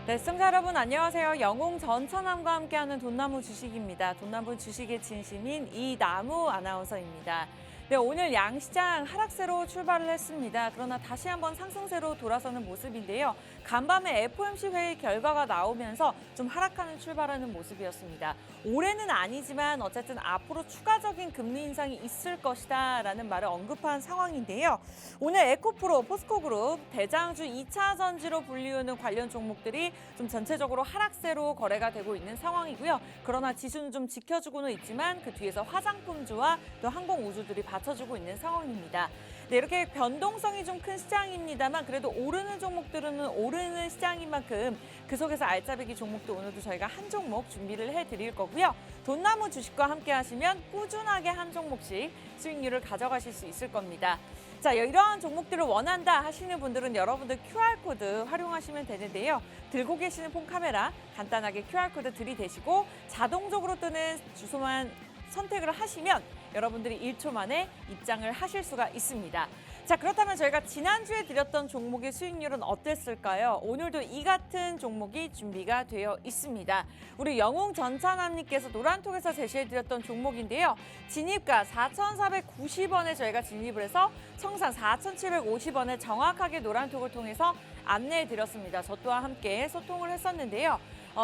네, 시청자 여러분 안녕하세요. 영웅 전천함과 함께하는 돈나무 주식입니다. 돈나무 주식의 진심인 이나무 아나운서입니다. 네, 오늘 양시장 하락세로 출발을 했습니다. 그러나 다시 한번 상승세로 돌아서는 모습인데요. 간밤에 FOMC 회의 결과가 나오면서 좀 하락하는 출발하는 모습이었습니다. 올해는 아니지만 어쨌든 앞으로 추가적인 금리 인상이 있을 것이다 라는 말을 언급한 상황인데요. 오늘 에코프로, 포스코그룹, 대장주 2차 전지로 불리우는 관련 종목들이 좀 전체적으로 하락세로 거래가 되고 있는 상황이고요. 그러나 지수는 좀 지켜주고는 있지만 그 뒤에서 화장품주와 또 항공우주들이 받쳐주고 있는 상황입니다. 네, 이렇게 변동성이 좀 큰 시장입니다만 그래도 오르는 종목들은 오르는 시장인 만큼 그 속에서 알짜배기 종목도 오늘도 저희가 한 종목 준비를 해드릴 거고요. 돈나무 주식과 함께 하시면 꾸준하게 한 종목씩 수익률을 가져가실 수 있을 겁니다. 자, 이러한 종목들을 원한다 하시는 분들은 여러분들 QR코드 활용하시면 되는데요. 들고 계시는 폰 카메라 간단하게 QR코드 들이대시고 자동적으로 뜨는 주소만 선택을 하시면 여러분들이 1초 만에 입장을 하실 수가 있습니다. 자, 그렇다면 저희가 지난주에 드렸던 종목의 수익률은 어땠을까요? 오늘도 이 같은 종목이 준비가 되어 있습니다. 우리 영웅 전찬함님께서 노란톡에서 제시해드렸던 종목인데요. 진입가 4,490원에 저희가 진입을 해서 청산 4,750원에 정확하게 노란톡을 통해서 안내해드렸습니다. 저 또한 함께 소통을 했었는데요.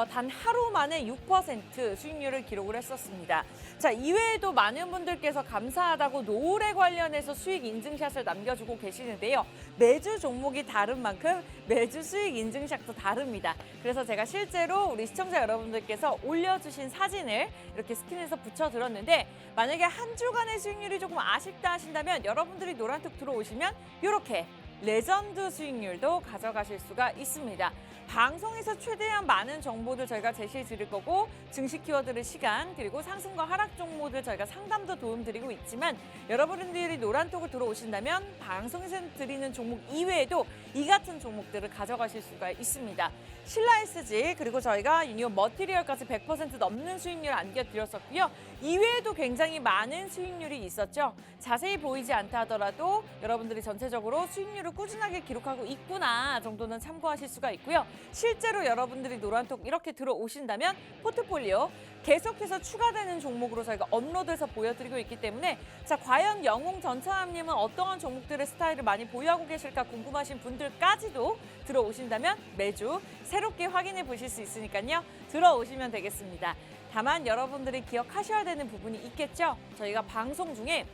단 하루 만에 6% 수익률을 기록을 했었습니다. 자, 이외에도 많은 분들께서 감사하다고 노을에 관련해서 수익 인증샷을 남겨주고 계시는데요. 매주 종목이 다른 만큼 매주 수익 인증샷도 다릅니다. 그래서 제가 실제로 우리 시청자 여러분들께서 올려주신 사진을 이렇게 스크린에서 붙여드렸는데 만약에 한 주간의 수익률이 조금 아쉽다 하신다면 여러분들이 노란톡 들어오시면 이렇게 레전드 수익률도 가져가실 수가 있습니다. 방송에서 최대한 많은 정보들 저희가 제시해 드릴 거고 증시 키워드의 시간 그리고 상승과 하락 종목들 저희가 상담도 도움드리고 있지만 여러분들이 노란톡을 들어오신다면 방송에서 드리는 종목 이외에도 이 같은 종목들을 가져가실 수가 있습니다. 신라 SG 그리고 저희가 유니온 머티리얼까지 100% 넘는 수익률 안겨드렸었고요. 이외에도 굉장히 많은 수익률이 있었죠. 자세히 보이지 않다 하더라도 여러분들이 전체적으로 수익률을 꾸준하게 기록하고 있구나 정도는 참고하실 수가 있고요. 실제로 여러분들이 노란톡 이렇게 들어오신다면 포트폴리오 계속해서 추가되는 종목으로 저희가 업로드해서 보여드리고 있기 때문에 자, 과연 영웅 전차함님은 어떠한 종목들의 스타일을 많이 보유하고 계실까 궁금하신 분들까지도 들어오신다면 매주 새롭게 확인해 보실 수 있으니까요. 들어오시면 되겠습니다. 다만 여러분들이 기억하셔야 되는 부분이 있겠죠. 저희가 방송 중에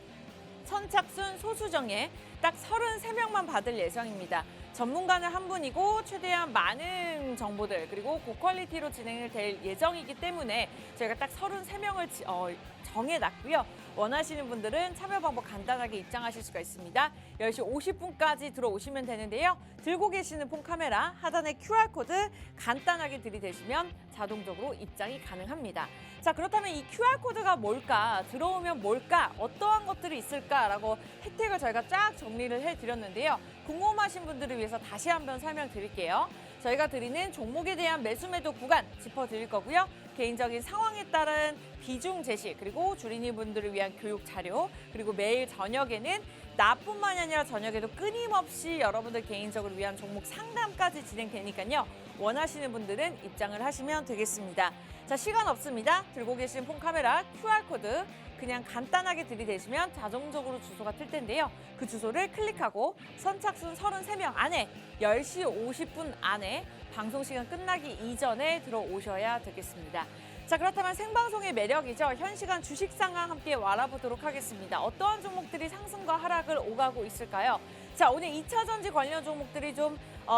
선착순 소수정에 딱 33명만 받을 예정입니다. 전문가는 한 분이고 최대한 많은 정보들 그리고 고퀄리티로 진행될 예정이기 때문에 저희가 딱 33명을 정해놨고요. 원하시는 분들은 참여 방법 간단하게 입장하실 수가 있습니다. 10시 50분까지 들어오시면 되는데요. 들고 계시는 폰 카메라 하단에 QR코드 간단하게 들이대시면 자동적으로 입장이 가능합니다. 자, 그렇다면 이 QR코드가 뭘까? 들어오면 뭘까? 어떠한 것들이 있을까라고 혜택을 저희가 쫙 정리를 해드렸는데요. 궁금하신 분들을 위해서 다시 한번 설명드릴게요. 저희가 드리는 종목에 대한 매수 매도 구간 짚어드릴 거고요. 개인적인 상황에 따른 비중 제시 그리고 주린이 분들을 위한 교육 자료 그리고 매일 저녁에는 나뿐만이 아니라 저녁에도 끊임없이 여러분들 개인적으로 위한 종목 상담까지 진행되니까요. 원하시는 분들은 입장을 하시면 되겠습니다. 자, 시간 없습니다. 들고 계신 폰 카메라 QR코드 그냥 간단하게 들이대시면 자동적으로 주소가 뜰 텐데요. 그 주소를 클릭하고 선착순 33명 안에 10시 50분 안에 방송 시간 끝나기 이전에 들어오셔야 되겠습니다. 자, 그렇다면 생방송의 매력이죠. 현 시간 주식 상황 함께 알아보도록 하겠습니다. 어떠한 종목들이 상승과 하락을 오가고 있을까요? 자, 오늘 2차 전지 관련 종목들이 좀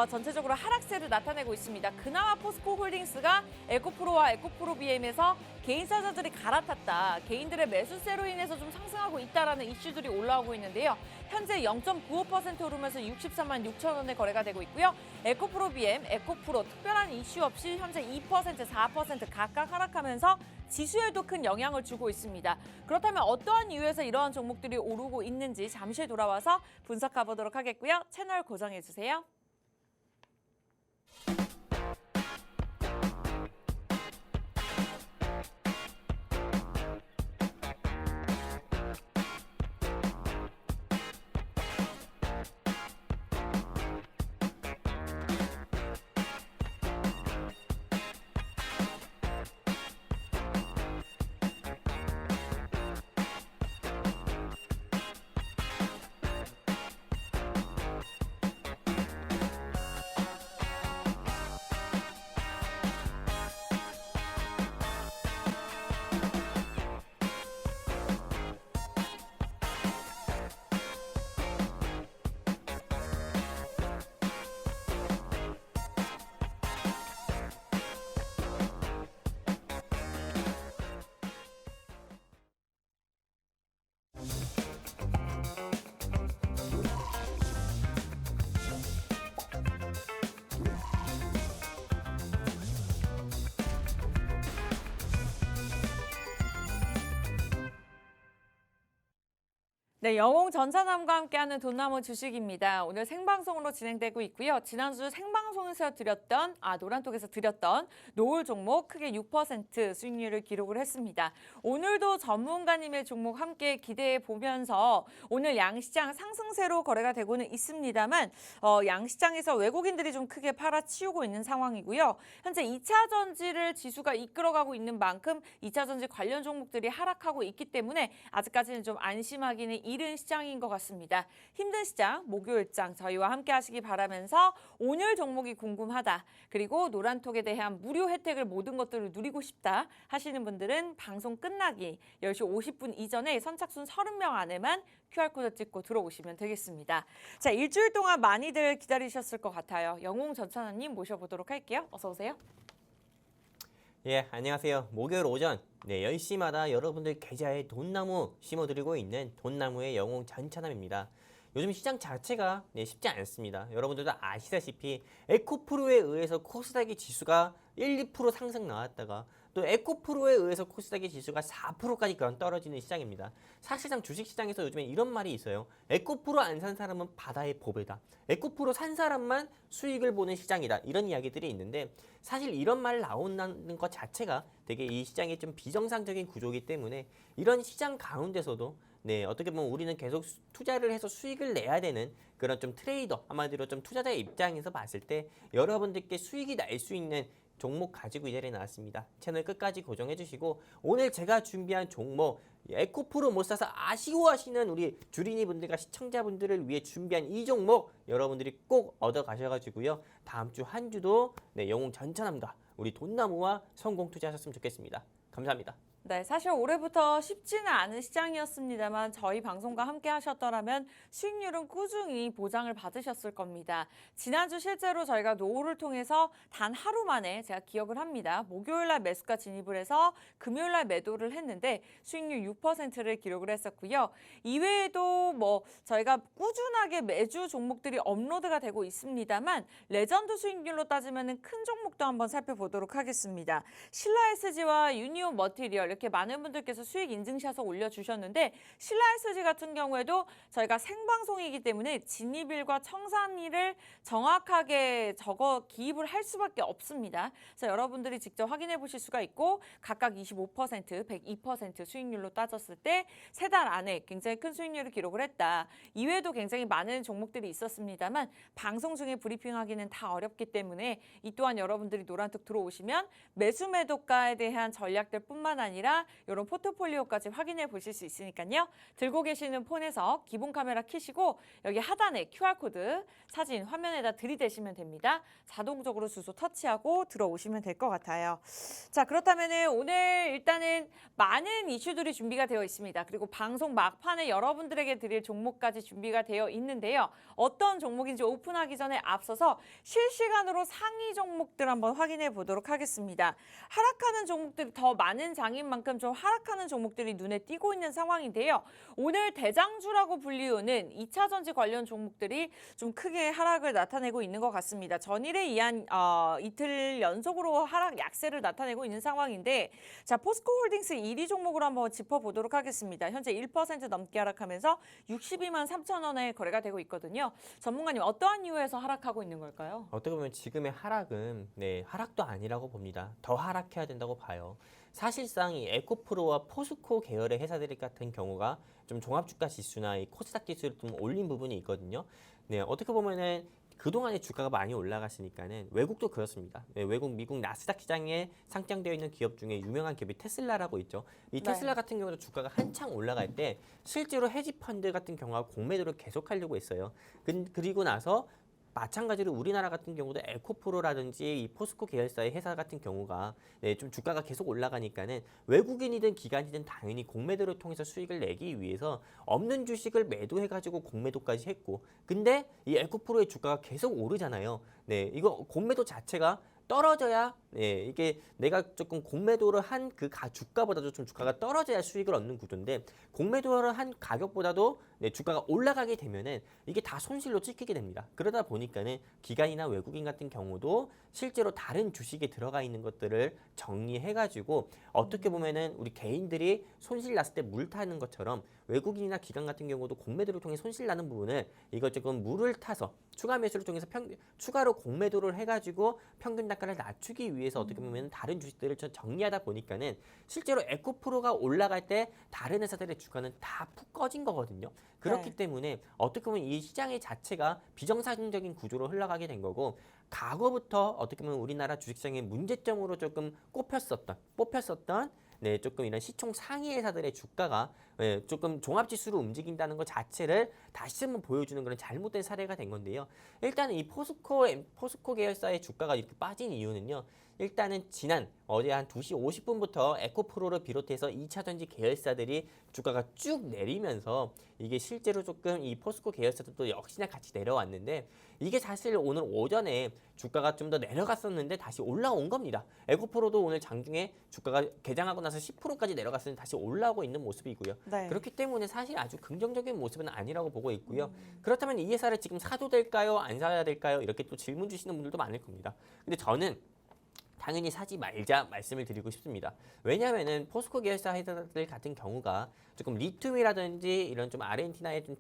전체적으로 하락세를 나타내고 있습니다. 그나마 포스코홀딩스가 에코프로와 에코프로 BM에서 개인사자들이 갈아탔다. 개인들의 매수세로 인해서 좀 상승하고 있다라는 이슈들이 올라오고 있는데요. 현재 0.95% 오르면서 63만 6천 원에 거래가 되고 있고요. 에코프로 BM, 에코프로 특별한 이슈 없이 현재 2%, 4% 각각 하락하면서 지수에도 큰 영향을 주고 있습니다. 그렇다면 어떠한 이유에서 이러한 종목들이 오르고 있는지 잠시 돌아와서 분석해 보도록 하겠고요. 채널 고정해 주세요. 네, 영웅 전차남과 함께하는 돈나무 주식입니다. 오늘 생방송으로 진행되고 있고요. 지난주 생방송에서 노란톡에서 드렸던 노을 종목 크게 6% 수익률을 기록을 했습니다. 오늘도 전문가님의 종목 함께 기대해 보면서 오늘 양시장 상승세로 거래가 되고는 있습니다만 양시장에서 외국인들이 좀 크게 팔아치우고 있는 상황이고요. 현재 2차 전지를 지수가 이끌어가고 있는 만큼 2차 전지 관련 종목들이 하락하고 있기 때문에 아직까지는 좀 안심하기는 이른 시장인 것 같습니다. 힘든 시장, 목요일장 저희와 함께 하시기 바라면서 오늘 종목이 궁금하다. 그리고 노란톡에 대한 무료 혜택을 모든 것들을 누리고 싶다 하시는 분들은 방송 끝나기 10시 50분 이전에 선착순 30명 안에만 QR코드 찍고 들어오시면 되겠습니다. 자, 일주일 동안 많이들 기다리셨을 것 같아요. 영웅 전찬아님 모셔보도록 할게요. 어서 오세요. 예, 안녕하세요. 목요일 오전 10시마다 여러분들 계좌에 돈나무 심어드리고 있는 돈나무의 영웅 전찬함입니다. 요즘 시장 자체가 쉽지 않습니다. 여러분들도 아시다시피 에코프로에 의해서 코스닥의 지수가 1, 2% 상승 나왔다가 또 에코프로에 의해서 코스닥의 지수가 4%까지 떨어지는 시장입니다. 사실상 주식시장에서 요즘에 이런 말이 있어요. 에코프로 안 산 사람은 바다의 보배다. 에코프로 산 사람만 수익을 보는 시장이다. 이런 이야기들이 있는데 사실 이런 말 나온다는 것 자체가 되게 이 시장의 좀 비정상적인 구조이기 때문에 이런 시장 가운데서도 어떻게 보면 우리는 계속 투자를 해서 수익을 내야 되는 그런 좀 트레이더, 한마디로 좀 투자자의 입장에서 봤을 때 여러분들께 수익이 날 수 있는 종목 가지고 이 자리에 나왔습니다. 채널 끝까지 고정해 주시고 오늘 제가 준비한 종목 에코프로 못 사서 아쉬워하시는 우리 주린이 분들과 시청자분들을 위해 준비한 이 종목 여러분들이 꼭 얻어 가셔가지고요. 다음 주 한 주도 영웅 전차남과 우리 돈나무와 성공 투자하셨으면 좋겠습니다. 감사합니다. 네, 사실 올해부터 쉽지는 않은 시장이었습니다만 저희 방송과 함께 하셨더라면 수익률은 꾸준히 보장을 받으셨을 겁니다. 지난주 실제로 저희가 노후를 통해서 단 하루 만에 제가 기억을 합니다. 목요일날 매수가 진입을 해서 금요일날 매도를 했는데 수익률 6%를 기록을 했었고요. 이외에도 저희가 꾸준하게 매주 종목들이 업로드가 되고 있습니다만 레전드 수익률로 따지면 큰 종목도 한번 살펴보도록 하겠습니다. 신라 SG와 유니온 머티리얼 이렇게 많은 분들께서 수익 인증샷을 올려주셨는데 신라 SG 같은 경우에도 저희가 생방송이기 때문에 진입일과 청산일을 정확하게 적어 기입을 할 수밖에 없습니다. 그래서 여러분들이 직접 확인해 보실 수가 있고 각각 25%, 102% 수익률로 따졌을 때 세 달 안에 굉장히 큰 수익률을 기록을 했다. 이외에도 굉장히 많은 종목들이 있었습니다만 방송 중에 브리핑하기는 다 어렵기 때문에 이 또한 여러분들이 노란톡 들어오시면 매수 매도가에 대한 전략들 뿐만 아니라 이런 포트폴리오까지 확인해 보실 수 있으니까요. 들고 계시는 폰에서 기본 카메라 켜시고 여기 하단에 QR코드 사진 화면에다 들이대시면 됩니다. 자동적으로 주소 터치하고 들어오시면 될 것 같아요. 자, 그렇다면 오늘 일단은 많은 이슈들이 준비가 되어 있습니다. 그리고 방송 막판에 여러분들에게 드릴 종목까지 준비가 되어 있는데요. 어떤 종목인지 오픈하기 전에 앞서서 실시간으로 상위 종목들 한번 확인해 보도록 하겠습니다. 하락하는 종목들이 더 많은 장인 만큼 좀 하락하는 종목들이 눈에 띄고 있는 상황인데요. 오늘 대장주라고 불리우는 2차 전지 관련 종목들이 좀 크게 하락을 나타내고 있는 것 같습니다. 전일에 의한 이틀 연속으로 하락 약세를 나타내고 있는 상황인데 자, 포스코홀딩스 1위 종목으로 한번 짚어보도록 하겠습니다. 현재 1% 넘게 하락하면서 62만 3천 원에 거래가 되고 있거든요. 전문가님 어떠한 이유에서 하락하고 있는 걸까요? 어떻게 보면 지금의 하락은 하락도 아니라고 봅니다. 더 하락해야 된다고 봐요. 사실상 이 에코프로와 포스코 계열의 회사들 같은 경우가 좀 종합주가 지수나 이 코스닥 지수를 좀 올린 부분이 있거든요. 어떻게 보면은 그동안에 주가가 많이 올라갔으니까는 외국도 그렇습니다. 외국 미국 나스닥 시장에 상장되어 있는 기업 중에 유명한 기업이 테슬라라고 있죠. 이 테슬라 같은 경우도 주가가 한창 올라갈 때 실제로 헤지펀드 같은 경우가 공매도를 계속하려고 했어요. 그리고 나서 마찬가지로 우리나라 같은 경우도 에코프로라든지 이 포스코 계열사의 회사 같은 경우가 좀 주가가 계속 올라가니까는 외국인이든 기관이든 당연히 공매도를 통해서 수익을 내기 위해서 없는 주식을 매도해가지고 공매도까지 했고 근데 이 에코프로의 주가가 계속 오르잖아요. 이거 공매도 자체가 떨어져야 이게 내가 조금 공매도를 한 그 주가보다도 좀 주가가 떨어져야 수익을 얻는 구조인데 공매도를 한 가격보다도 주가가 올라가게 되면은 이게 다 손실로 찍히게 됩니다. 그러다 보니까는 기관이나 외국인 같은 경우도 실제로 다른 주식에 들어가 있는 것들을 정리해가지고 어떻게 보면은 우리 개인들이 손실 났을 때 물 타는 것처럼 외국인이나 기관 같은 경우도 공매도를 통해 손실 나는 부분을 이거 조금 물을 타서 추가 매수를 통해서 추가로 공매도를 해가지고 평균 단가를 낮추기 위해서 어떻게 보면 다른 주식들을 정리하다 보니까는 실제로 에코프로가 올라갈 때 다른 회사들의 주가는 다 푹 꺼진 거거든요. 그렇기 네. 때문에 어떻게 보면 이 시장의 자체가 비정상적인 구조로 흘러가게 된 거고 과거부터 어떻게 보면 우리나라 주식시장의 문제점으로 조금 뽑혔었던 조금 이런 시총 상위 회사들의 주가가 조금 종합지수로 움직인다는 것 자체를 다시 한번 보여주는 그런 잘못된 사례가 된 건데요. 일단은 이 포스코 계열사의 주가가 이렇게 빠진 이유는요. 일단은 어제 한 2시 50분부터 에코프로를 비롯해서 2차전지 계열사들이 주가가 쭉 내리면서 이게 실제로 조금 이 포스코 계열사도 역시나 같이 내려왔는데 이게 사실 오늘 오전에 주가가 좀 더 내려갔었는데 다시 올라온 겁니다. 에코프로도 오늘 장중에 주가가 개장하고 나서 10%까지 내려갔었는데 다시 올라오고 있는 모습이고요. 네. 그렇기 때문에 사실 아주 긍정적인 모습은 아니라고 보고 있고요. 그렇다면 이 회사를 지금 사도 될까요? 안 사야 될까요? 이렇게 또 질문 주시는 분들도 많을 겁니다. 근데 저는 당연히 사지 말자 말씀을 드리고 싶습니다. 왜냐하면은 포스코 계열사 회사들 같은 경우가 조금 리튬이라든지 이런 좀 아르헨티나의 좀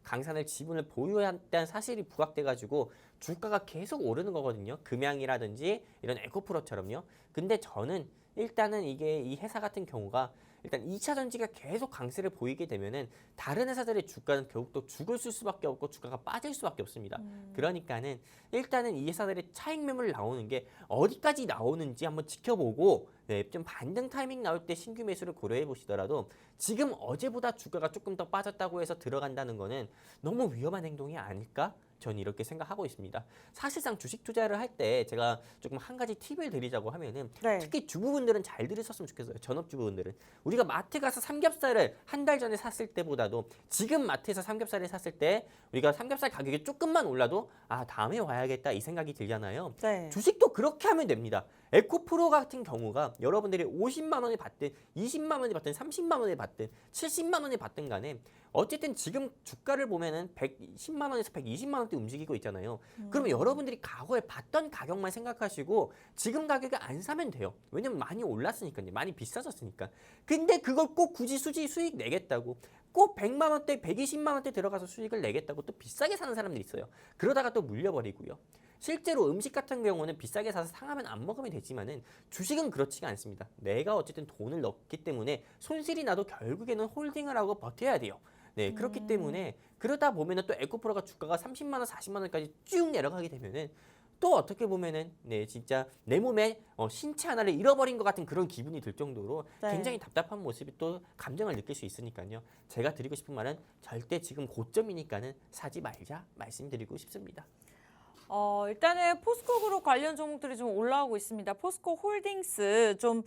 강산을 지분을 보유했다는 사실이 부각돼가지고 주가가 계속 오르는 거거든요. 금양이라든지 이런 에코프로처럼요. 근데 저는 일단은 이게 이 회사 같은 경우가 일단 2차 전지가 계속 강세를 보이게 되면은 다른 회사들의 주가는 결국 또 죽을 수밖에 없고 주가가 빠질 수밖에 없습니다. 그러니까는 일단은 이 회사들의 차익 매물 나오는 게 어디까지 나오는지 한번 지켜보고 좀 반등 타이밍 나올 때 신규 매수를 고려해 보시더라도 지금 어제보다 주가가 조금 더 빠졌다고 해서 들어간다는 거는 너무 위험한 행동이 아닐까? 저는 이렇게 생각하고 있습니다. 사실상 주식 투자를 할 때 제가 조금 한 가지 팁을 드리자고 하면은 네. 특히 주부분들은 잘 들으셨으면 좋겠어요. 전업주부분들은. 우리가 마트 가서 삼겹살을 한 달 전에 샀을 때보다도 지금 마트에서 삼겹살을 샀을 때 우리가 삼겹살 가격이 조금만 올라도 다음에 와야겠다 이 생각이 들잖아요. 네. 주식도 그렇게 하면 됩니다. 에코프로 같은 경우가 여러분들이 50만 원에 받든 20만 원에 받든 30만 원에 받든 70만 원에 받든 간에 어쨌든 지금 주가를 보면은 110만 원에서 120만 원대 움직이고 있잖아요. 그러면 여러분들이 과거에 받던 가격만 생각하시고 지금 가격에 안 사면 돼요. 왜냐면 많이 올랐으니까요. 많이 비싸졌으니까. 근데 그걸 꼭 굳이 수익 내겠다고 꼭 100만 원대, 120만 원대 들어가서 수익을 내겠다고 또 비싸게 사는 사람들이 있어요. 그러다가 또 물려버리고요. 실제로 음식 같은 경우는 비싸게 사서 상하면 안 먹으면 되지만은 주식은 그렇지가 않습니다. 내가 어쨌든 돈을 넣기 때문에 손실이 나도 결국에는 홀딩을 하고 버텨야 돼요. 그렇기 때문에 그러다 보면은 또 에코프로가 주가가 30만 원, 40만 원까지 쭉 내려가게 되면은 또 어떻게 보면은 진짜 내 몸에 신체 하나를 잃어버린 것 같은 그런 기분이 들 정도로 네. 굉장히 답답한 모습이 또 감정을 느낄 수 있으니까요. 제가 드리고 싶은 말은 절대 지금 고점이니까는 사지 말자 말씀드리고 싶습니다. 일단은 포스코 그룹 관련 종목들이 좀 올라오고 있습니다. 포스코 홀딩스 좀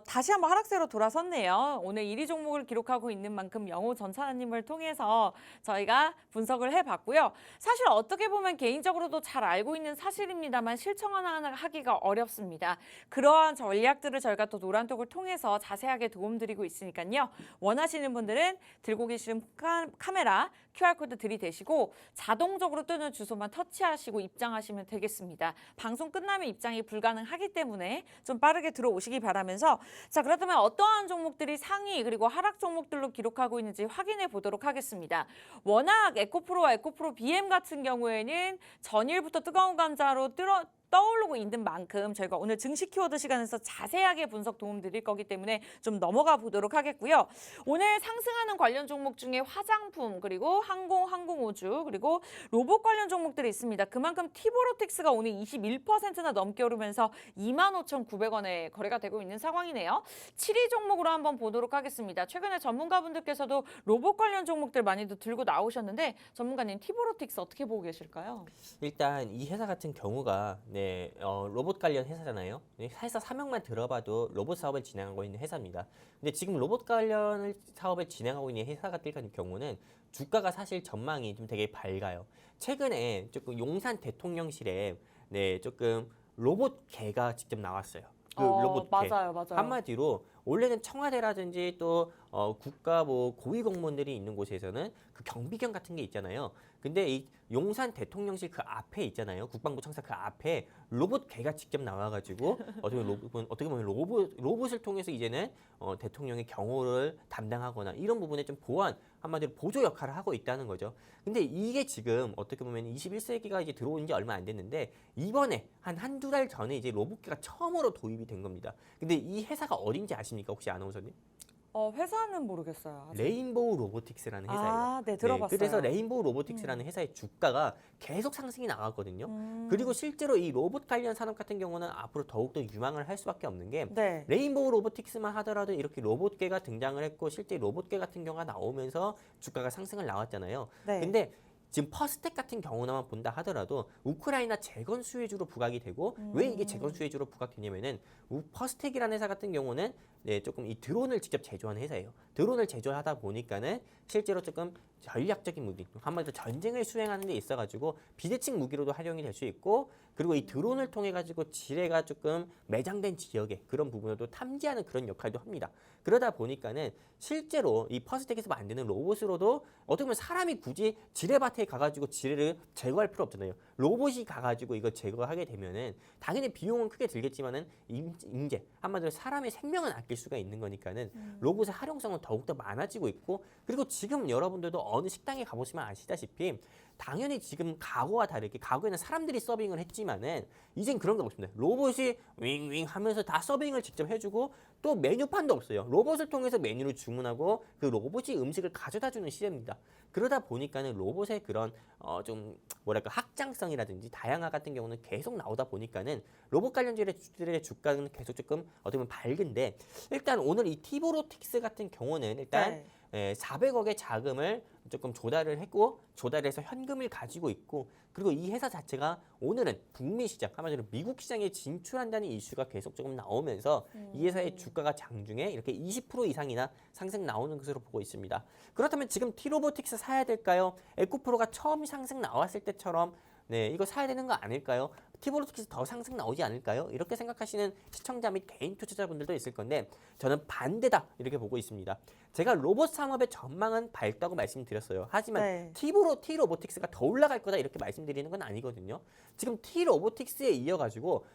다시 한번 하락세로 돌아섰네요. 오늘 1위 종목을 기록하고 있는 만큼 영호 전차님을 통해서 저희가 분석을 해봤고요. 사실 어떻게 보면 개인적으로도 잘 알고 있는 사실입니다만 실천 하나 하기가 어렵습니다. 그러한 전략들을 저희가 또 노란톡을 통해서 자세하게 도움드리고 있으니까요. 원하시는 분들은 들고 계신 카메라 QR코드 들이대시고 자동적으로 뜨는 주소만 터치하시고 입장하시면 되겠습니다. 방송 끝나면 입장이 불가능하기 때문에 좀 빠르게 들어오시기 바라면서 자 그렇다면 어떠한 종목들이 상위 그리고 하락 종목들로 기록하고 있는지 확인해 보도록 하겠습니다. 워낙 에코프로와 에코프로 BM 같은 경우에는 전일부터 뜨거운 감자로 떠오르고 있는 만큼 저희가 오늘 증시 키워드 시간에서 자세하게 분석 도움 드릴 거기 때문에 좀 넘어가 보도록 하겠고요. 오늘 상승하는 관련 종목 중에 화장품 그리고 항공우주 그리고 로봇 관련 종목들이 있습니다. 그만큼 티보로틱스가 오늘 21%나 넘게 오르면서 25,900원에 거래가 되고 있는 상황이네요. 7위 종목으로 한번 보도록 하겠습니다. 최근에 전문가분들께서도 로봇 관련 종목들 많이도 들고 나오셨는데 전문가님 티보로틱스 어떻게 보고 계실까요? 일단 이 회사 같은 경우가 로봇 관련 회사잖아요. 회사 사명만 들어봐도 로봇 사업을 진행하고 있는 회사입니다. 근데 지금 로봇 관련 사업을 진행하고 있는 회사 같은 경우는 주가가 사실 전망이 좀 되게 밝아요. 최근에 조금 용산 대통령실에 조금 로봇 개가 직접 나왔어요. 그 어, 로봇 개. 맞아요, 맞아요. 한마디로 원래는 청와대라든지 또 국가 뭐 고위 공무원들이 있는 곳에서는 그 경비견 같은 게 있잖아요. 근데 이 용산 대통령실 그 앞에 있잖아요. 국방부 청사 그 앞에 로봇 개가 직접 나와가지고 어떻게 보면 로봇을 통해서 이제는 대통령의 경호를 담당하거나 이런 부분에 좀 보완 한마디로 보조 역할을 하고 있다는 거죠. 근데 이게 지금 어떻게 보면 21세기가 이제 들어온 지 얼마 안 됐는데 이번에 한두 달 전에 이제 로봇개가 처음으로 도입이 된 겁니다. 근데 이 회사가 어딘지 아십니까? 혹시 아나운서님? 회사는 모르겠어요. 아직. 레인보우 로보틱스라는 회사예요. 아, 네, 들어봤어요. 그래서 레인보우 로보틱스라는 회사의 주가가 계속 상승이 나갔거든요. 음. 그리고 실제로 이 로봇 관련 산업 같은 경우는 앞으로 더욱더 유망을 할 수밖에 없는 게 네. 레인보우 로보틱스만 하더라도 이렇게 로봇계가 등장을 했고 실제 로봇계 같은 경우가 나오면서 주가가 상승을 나왔잖아요. 네. 근데 지금 퍼스텍 같은 경우만 본다 하더라도 우크라이나 재건 수혜주로 부각이 되고 왜 이게 재건 수혜주로 부각되냐면은 퍼스텍이라는 회사 같은 경우는 조금 이 드론을 직접 제조하는 회사예요. 드론을 제조하다 보니까는 실제로 조금 전략적인 무기, 한마디로 전쟁을 수행하는 데 있어가지고 비대칭 무기로도 활용이 될 수 있고 그리고 이 드론을 통해 가지고 지뢰가 조금 매장된 지역에 그런 부분을 탐지하는 그런 역할도 합니다. 그러다 보니까는 실제로 이 퍼스텍에서 만드는 로봇으로도 어떻게 보면 사람이 굳이 지뢰밭에 가가지고 지뢰를 제거할 필요 없잖아요. 로봇이 가가지고 이걸 제거하게 되면은 당연히 비용은 크게 들겠지만은 인재 한마디로 사람의 생명은 아낄 수가 있는 거니까는 로봇의 활용성은 더욱더 많아지고 있고 그리고 지금 여러분들도 어느 식당에 가보시면 아시다시피 당연히 지금 과거와 다르게 과거에는 사람들이 서빙을 했지만은 이젠 그런 거 없습니다. 로봇이 윙윙 하면서 다 서빙을 직접 해주고 또 메뉴판도 없어요. 로봇을 통해서 메뉴를 주문하고 그 로봇이 음식을 가져다 주는 시대입니다. 그러다 보니까는 로봇의 그런 좀 뭐랄까 확장성이라든지 다양화 같은 경우는 계속 나오다 보니까는 로봇 관련주들의 주가는 계속 조금 어떻게 보면 밝은데 일단 오늘 이 티보로틱스 같은 경우는 일단 네. 400억의 자금을 조금 조달을 했고 조달해서 현금을 가지고 있고 그리고 이 회사 자체가 오늘은 북미 시장, 한마디로 미국 시장에 진출한다는 이슈가 계속 조금 나오면서 이 회사의 주가가 장중에 이렇게 20% 이상이나 상승 나오는 것으로 보고 있습니다. 그렇다면 지금 티로보틱스 사야 될까요? 에코프로가 처음 상승 나왔을 때처럼 이거 사야 되는 거 아닐까요? 티보로틱스 더 상승 나오지 않을까요? 이렇게 생각하시는 시청자 및 개인 투자자분들도 있을 건데 저는 반대다 이렇게 보고 있습니다. 제가 로봇 산업의 전망은 밝다고 말씀드렸어요. 하지만 티로보틱스가 더 올라갈 거다 이렇게 말씀드리는 건 아니거든요. 지금 티로보틱스에 이어가지고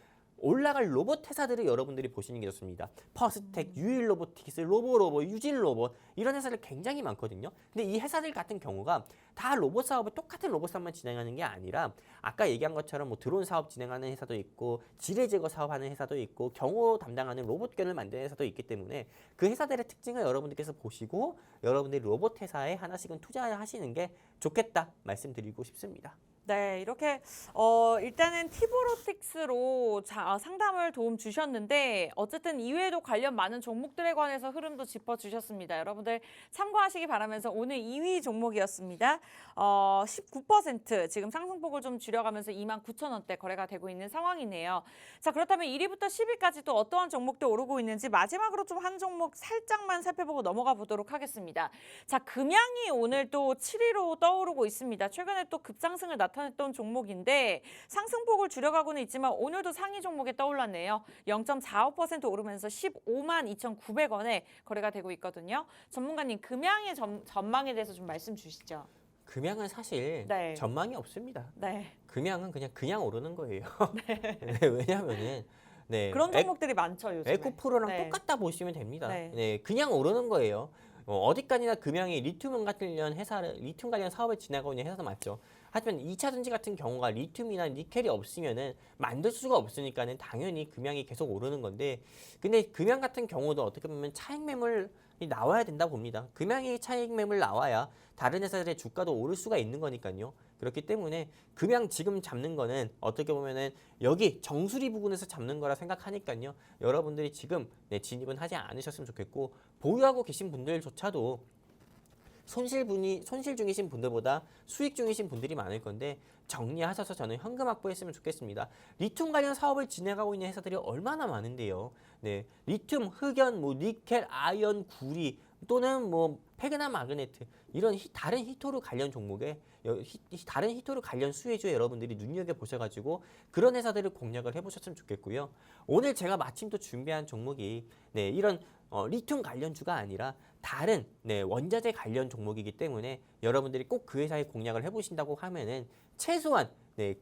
올라갈 로봇 회사들을 여러분들이 보시는 게 좋습니다. 퍼스텍, 유일로보틱스, 로보로보, 유진로봇 이런 회사들 굉장히 많거든요. 근데 이 회사들 같은 경우가 다 로봇 사업을 똑같은 로봇 사업만 진행하는 게 아니라 아까 얘기한 것처럼 뭐 드론 사업 진행하는 회사도 있고 지뢰 제거 사업하는 회사도 있고 경호 담당하는 로봇견을 만드는 회사도 있기 때문에 그 회사들의 특징을 여러분들께서 보시고 여러분들이 로봇 회사에 하나씩은 투자하시는 게 좋겠다 말씀드리고 싶습니다. 네, 이렇게 일단은 티보로틱스로 상담을 도움 주셨는데 어쨌든 이외에도 관련 많은 종목들에 관해서 흐름도 짚어주셨습니다. 여러분들 참고하시기 바라면서 오늘 2위 종목이었습니다. 19% 지금 상승폭을 좀 줄여가면서 29,000원대 거래가 되고 있는 상황이네요. 자, 그렇다면 1위부터 10위까지 또 어떠한 종목도 오르고 있는지 마지막으로 좀 한 종목 살짝만 살펴보고 넘어가 보도록 하겠습니다. 자, 금양이 오늘 또 7위로 떠오르고 있습니다. 최근에 또 급상승을 나타냈던 종목인데 상승폭을 줄여가고는 있지만 오늘도 상위 종목에 떠올랐네요. 0.45% 오르면서 152,900원에 거래가 되고 있거든요. 전문가님, 금양의 전망에 대해서 좀 말씀 주시죠. 금양은 사실 네. 전망이 없습니다. 네. 금양은 그냥 오르는 거예요. 왜냐하면은 그런 종목들이 많죠, 요즘에. 에코프로랑 똑같다 보시면 됩니다. 네. 그냥 오르는 거예요. 어디까지나 금양이 리튬 관련 사업을 진행하고 있는 회사도 맞죠. 하지만 2차 전지 같은 경우가 리튬이나 니켈이 없으면은 만들 수가 없으니까는 당연히 금양이 계속 오르는 건데, 근데 금양 같은 경우도 어떻게 보면 차익 매물이 나와야 된다고 봅니다. 금양이 차익 매물 나와야 다른 회사들의 주가도 오를 수가 있는 거니까요. 그렇기 때문에 금양 지금 잡는 거는 어떻게 보면은 여기 정수리 부분에서 잡는 거라 생각하니까요. 여러분들이 지금 진입은 하지 않으셨으면 좋겠고, 보유하고 계신 분들조차도 손실 중이신 분들보다 수익 중이신 분들이 많을 건데 정리하셔서 저는 현금 확보했으면 좋겠습니다. 리튬 관련 사업을 진행하고 있는 회사들이 얼마나 많은데요. 리튬, 흑연, 니켈, 아연, 구리, 또는 뭐 페그나 마그네트 이런 다른 히토류 관련 종목에 다른 히토류 관련 수혜주에 여러분들이 눈여겨 보셔가지고 그런 회사들을 공략을 해보셨으면 좋겠고요. 오늘 제가 마침 또 준비한 종목이 이런 리튬 관련주가 아니라 다른 원자재 관련 종목이기 때문에 여러분들이 꼭 그 회사에 공략을 해보신다고 하면은 최소한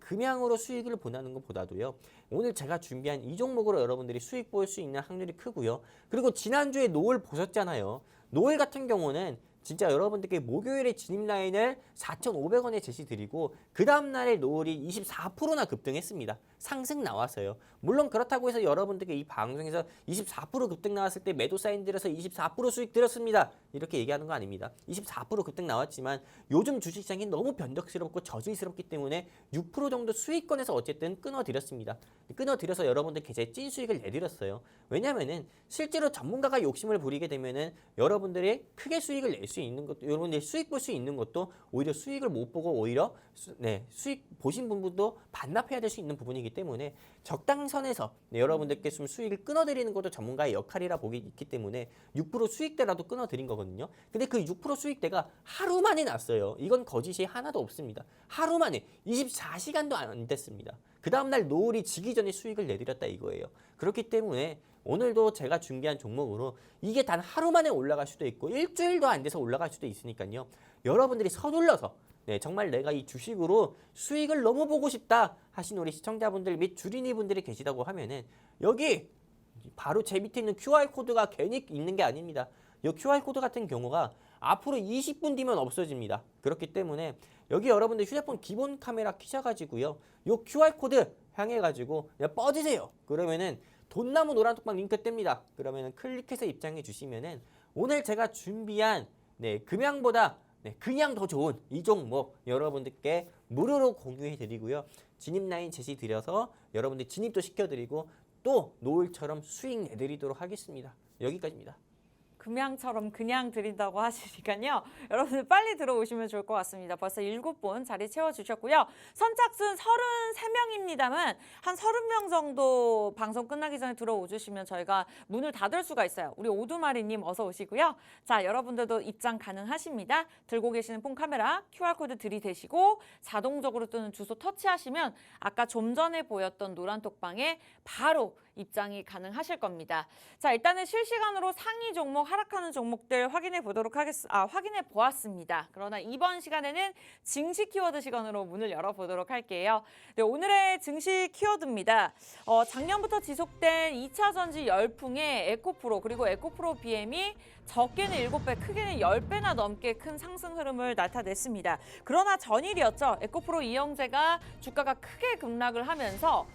금양으로 수익을 보는 것보다도요. 오늘 제가 준비한 이 종목으로 여러분들이 수익 볼 수 있는 확률이 크고요. 그리고 지난주에 노을 보셨잖아요. 노을 같은 경우는 진짜 여러분들께 목요일에 진입 라인을 4,500원에 제시드리고 그 다음날에 노을이 24%나 급등했습니다. 상승 나왔어요. 물론 그렇다고 해서 여러분들께 이 방송에서 24% 급등 나왔을 때 매도 사인 들여서 24% 수익 들었습니다. 이렇게 얘기하는 거 아닙니다. 24% 급등 나왔지만 요즘 주식시장이 너무 변덕스럽고 저질스럽기 때문에 6% 정도 수익권에서 어쨌든 끊어드렸습니다. 끊어드려서 여러분들 계좌에 찐 수익을 내드렸어요. 왜냐면은 실제로 전문가가 욕심을 부리게 되면은 여러분들이 크게 수익을 낼 수 있는 것도 여러분들이 수익 볼 수 있는 것도 오히려 수익을 못 보고 오히려 수익 보신 분도 반납해야 될 수 있는 부분이기 때문에 적당선에서 여러분들께 좀 수익을 끊어드리는 것도 전문가의 역할이라 보기 있기 때문에 6% 수익대라도 끊어드린 거거든요. 근데 그 6% 수익대가 하루 만에 났어요. 이건 거짓이 하나도 없습니다. 하루 만에 24시간도 안 됐습니다. 그 다음날 노을이 지기 전에 수익을 내드렸다 이거예요. 그렇기 때문에 오늘도 제가 준비한 종목으로 이게 단 하루 만에 올라갈 수도 있고 일주일도 안 돼서 올라갈 수도 있으니까요. 여러분들이 서둘러서 정말 내가 이 주식으로 수익을 너무 보고 싶다 하신 우리 시청자분들 및 주린이분들이 계시다고 하면은 여기 바로 제 밑에 있는 QR코드가 괜히 있는 게 아닙니다. 이 QR코드 같은 경우가 앞으로 20분 뒤면 없어집니다. 그렇기 때문에 여기 여러분들 휴대폰 기본 카메라 켜셔가지고요. 이 QR코드 향해가지고 그냥 뻗으세요. 그러면은 돈나무 노란톡방 링크 뜹니다. 그러면은 클릭해서 입장해 주시면은 오늘 제가 준비한 금양보다 그냥 더 좋은 이 종목 여러분들께 무료로 공유해 드리고요. 진입 라인 제시 드려서 여러분들 진입도 시켜 드리고 또 노을처럼 수익 내드리도록 하겠습니다. 여기까지입니다. 금양처럼 그냥 드린다고 하시니까요. 여러분들 빨리 들어오시면 좋을 것 같습니다. 벌써 7분 자리 채워주셨고요. 선착순 33명입니다만 한 30명 정도 방송 끝나기 전에 들어오주시면 저희가 문을 닫을 수가 있어요. 우리 오두마리님 어서 오시고요. 자, 여러분들도 입장 가능하십니다. 들고 계시는 폰 카메라 QR코드 들이대시고 자동적으로 뜨는 주소 터치하시면 아까 좀 전에 보였던 노란톡방에 바로 입장이 가능하실 겁니다. 자, 일단은 실시간으로 상위 종목 하락하는 종목들 확인해 보았습니다. 그러나 이번 시간에는 증시 키워드 시간으로 문을 열어보도록 할게요. 오늘의 증시 키워드입니다. 작년부터 지속된 2차 전지 열풍에 에코프로 그리고 에코프로 BM이 적게는 7배, 크게는 10배나 넘게 큰 상승 흐름을 나타냈습니다. 그러나 전일이었죠. 에코프로 이영재가 주가가 크게 급락을 하면서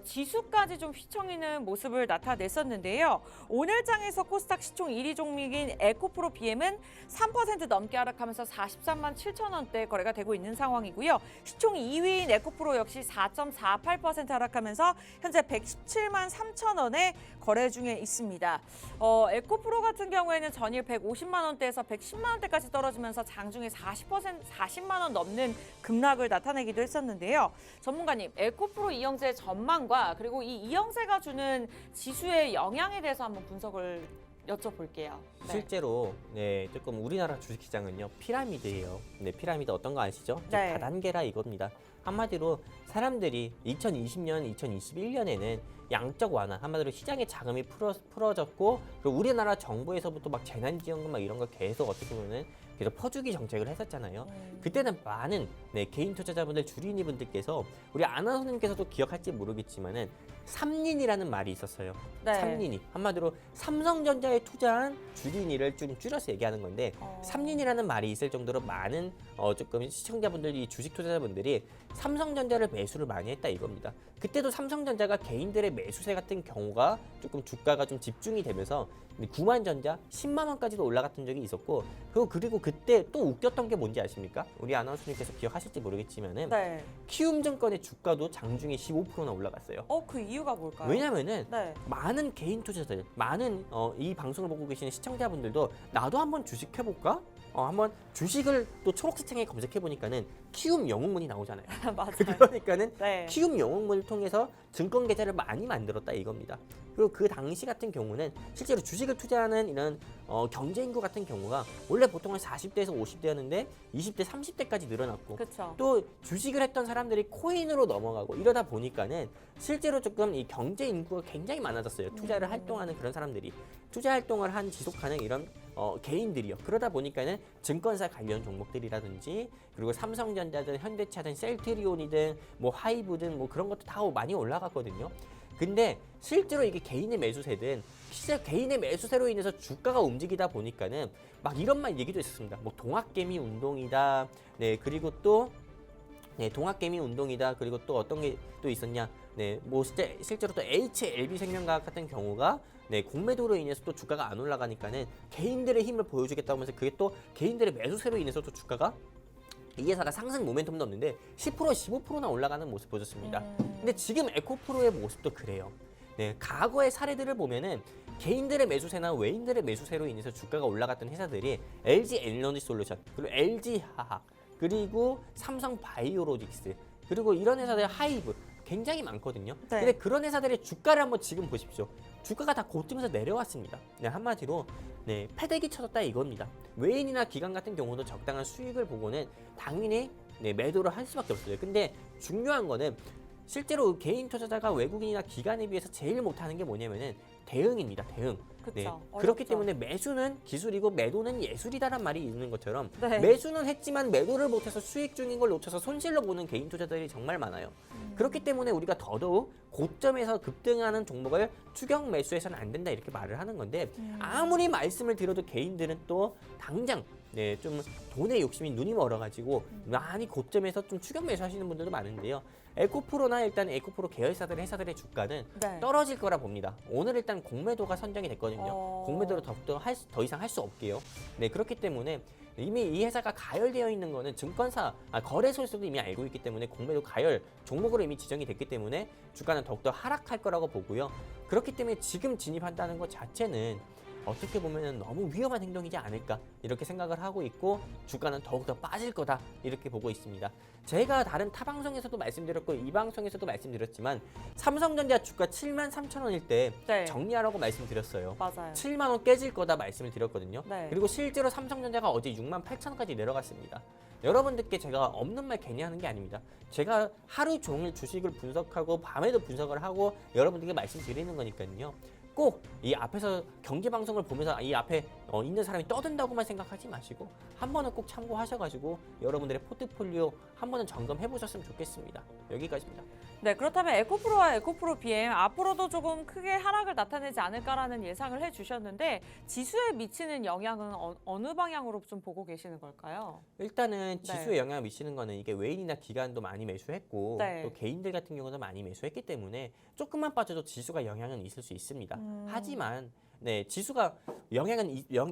지수까지 좀 휘청이는 모습을 나타냈었는데요. 오늘 장에서 코스닥 시총 1위 종목인 에코프로 BM은 3% 넘게 하락하면서 43만 7천 원대 거래가 되고 있는 상황이고요. 시총 2위인 에코프로 역시 4.48% 하락하면서 현재 117만 3천 원에 거래 중에 있습니다. 에코프로 같은 경우에는 전일 150만 원대에서 110만 원대까지 떨어지면서 장중에 40만 원 넘는 급락을 나타내기도 했었는데요. 전문가님, 에코프로 이영재의 전망과 그리고 이 이영재가 주는 지수의 영향에 대해서 한번 분석을 여쭤볼게요. 네. 실제로 조금 우리나라 주식시장은요 피라미드예요. 피라미드 어떤 거 아시죠? 네. 다단계라 이겁니다. 한마디로 사람들이 2020년, 2021년에는 양적 완화, 한마디로 시장의 자금이 풀어졌고 그리고 우리나라 정부에서부터 막 재난지원금 막 이런 걸 계속 어떻게 보면은 계속 퍼주기 정책을 했었잖아요. 그때는 많은 개인 투자자분들, 주린이분들께서 우리 아나운서님께서도 기억할지 모르겠지만은 삼린이라는 말이 있었어요. 네. 삼린이 한마디로 삼성전자에 투자한 주린이를 좀 줄여서 얘기하는 건데 삼린이라는 말이 있을 정도로 많은 조금 시청자분들이 주식 투자자분들이 삼성전자를 매수를 많이 했다 이겁니다. 그때도 삼성전자가 개인들의 매수세 같은 경우가 조금 주가가 좀 집중이 되면서 9만전자 10만 원까지도 올라갔던 적이 있었고 그리고 그때 또 웃겼던 게 뭔지 아십니까? 우리 아나운서님께서 기억하실지 모르겠지만은 네. 키움증권의 주가도 장중에 15%나 올라갔어요. 그 이유가 뭘까요? 왜냐면은 네. 많은 개인 투자자들, 많은 이 방송을 보고 계시는 시청자분들도 나도 한번 주식 해볼까? 한번 주식을 또 초록색 창에 검색해 보니까는 키움 영웅문이 나오잖아요. 맞아요. 그러니까는 네. 키움 영웅문을 통해서 증권 계좌를 많이 만들었다 이겁니다. 그리고 그 당시 같은 경우는 실제로 주식을 투자하는 이런 경제 인구 같은 경우가 원래 보통 한 40대에서 50대였는데 20대, 30대까지 늘어났고 그렇죠. 또 주식을 했던 사람들이 코인으로 넘어가고 이러다 보니까는 실제로 조금 이 경제 인구가 굉장히 많아졌어요. 투자를 활동하는 그런 사람들이 투자 활동을 한 지속하는 이런 개인들이요. 그러다 보니까는 증권사 관련 종목들이라든지 그리고 삼성전자든 현대차든 셀트리온이든 뭐 하이브든 뭐 그런 것도 다 많이 올라갔거든요. 근데 실제로 이게 개인의 매수세든 실제 개인의 매수세로 인해서 주가가 움직이다 보니까는 막 이런 말 얘기도 있었습니다. 뭐 동학개미 운동이다. 네, 그리고 또 동학개미 운동이다. 그리고 또 어떤 게 또 있었냐? 네, 뭐 실제로 또 HLB생명과학 같은 경우가 공매도로 인해서 또 주가가 안 올라가니까는 개인들의 힘을 보여주겠다고 하면서 그게 또 개인들의 매수세로 인해서 또 주가가 이 회사가 상승 모멘텀도 없는데 10% 15%나 올라가는 모습 보여줬습니다. 근데 지금 에코프로의 모습도 그래요. 네, 과거의 사례들을 보면은 개인들의 매수세나 외인들의 매수세로 인해서 주가가 올라갔던 회사들이 LG 에너지 솔루션, 그리고 LG 화학, 그리고 삼성 바이오로직스, 그리고 이런 회사들 하이브 굉장히 많거든요. 네. 근데 그런 회사들의 주가를 한번 지금 보십시오. 주가가 다 고점에서 내려왔습니다. 한마디로 패대기 쳐졌다 이겁니다. 외인이나 기관 같은 경우도 적당한 수익을 보고는 당연히 매도를 할 수밖에 없어요. 근데 중요한 거는 실제로 개인 투자자가 외국인이나 기관에 비해서 제일 못하는 게 뭐냐면은 대응입니다. 대응. 그렇죠. 그렇기 때문에 매수는 기술이고 매도는 예술이다란 말이 있는 것처럼 네. 매수는 했지만 매도를 못해서 수익 중인 걸 놓쳐서 손실로 보는 개인 투자자들이 정말 많아요. 그렇기 때문에 우리가 더더욱 고점에서 급등하는 종목을 추격 매수해서는 안 된다 이렇게 말을 하는 건데 아무리 말씀을 드려도 개인들은 또 당장 좀 돈에 욕심이 눈이 멀어가지고 많이 고점에서 좀 추격 매수하시는 분들도 많은데요. 에코프로나 일단 에코프로 계열사들 회사들의 주가는 네. 떨어질 거라 봅니다. 오늘 일단 공매도가 선정이 됐거든요. 공매도를 더 이상 할 수 없게요. 그렇기 때문에 이미 이 회사가 가열되어 있는 거는 증권사, 거래소에서도 이미 알고 있기 때문에 공매도 가열 종목으로 이미 지정이 됐기 때문에 주가는 더욱더 하락할 거라고 보고요. 그렇기 때문에 지금 진입한다는 것 자체는 어떻게 보면 너무 위험한 행동이지 않을까 이렇게 생각을 하고 있고 주가는 더욱더 빠질 거다 이렇게 보고 있습니다. 제가 다른 타 방송에서도 말씀드렸고 이 방송에서도 말씀드렸지만 삼성전자 주가 73,000원일 때 네. 정리하라고 말씀드렸어요. 맞아요. 7만 원 깨질 거다 말씀을 드렸거든요. 네. 그리고 실제로 삼성전자가 어제 68,000원까지 내려갔습니다. 여러분들께 제가 없는 말 괜히 하는 게 아닙니다. 제가 하루 종일 주식을 분석하고 밤에도 분석을 하고 여러분들께 말씀드리는 거니까요. 꼭 이 앞에서 경제 방송을 보면서 이 앞에 있는 사람이 떠든다고만 생각하지 마시고 한 번은 꼭 참고하셔가지고 여러분들의 포트폴리오 한 번은 점검해 보셨으면 좋겠습니다. 여기까지입니다. 네, 그렇다면 에코프로와 에코프로 BM 앞으로도 조금 크게 하락을 나타내지 않을까라는 예상을 해주셨는데 지수에 미치는 영향은 어느 방향으로 좀 보고 계시는 걸까요? 일단은 지수에 영향을 미치는 거는 이게 외인이나 기관도 많이 매수했고 네. 또 개인들 같은 경우도 많이 매수했기 때문에 조금만 빠져도 지수가 영향은 있을 수 있습니다. 하지만 지수가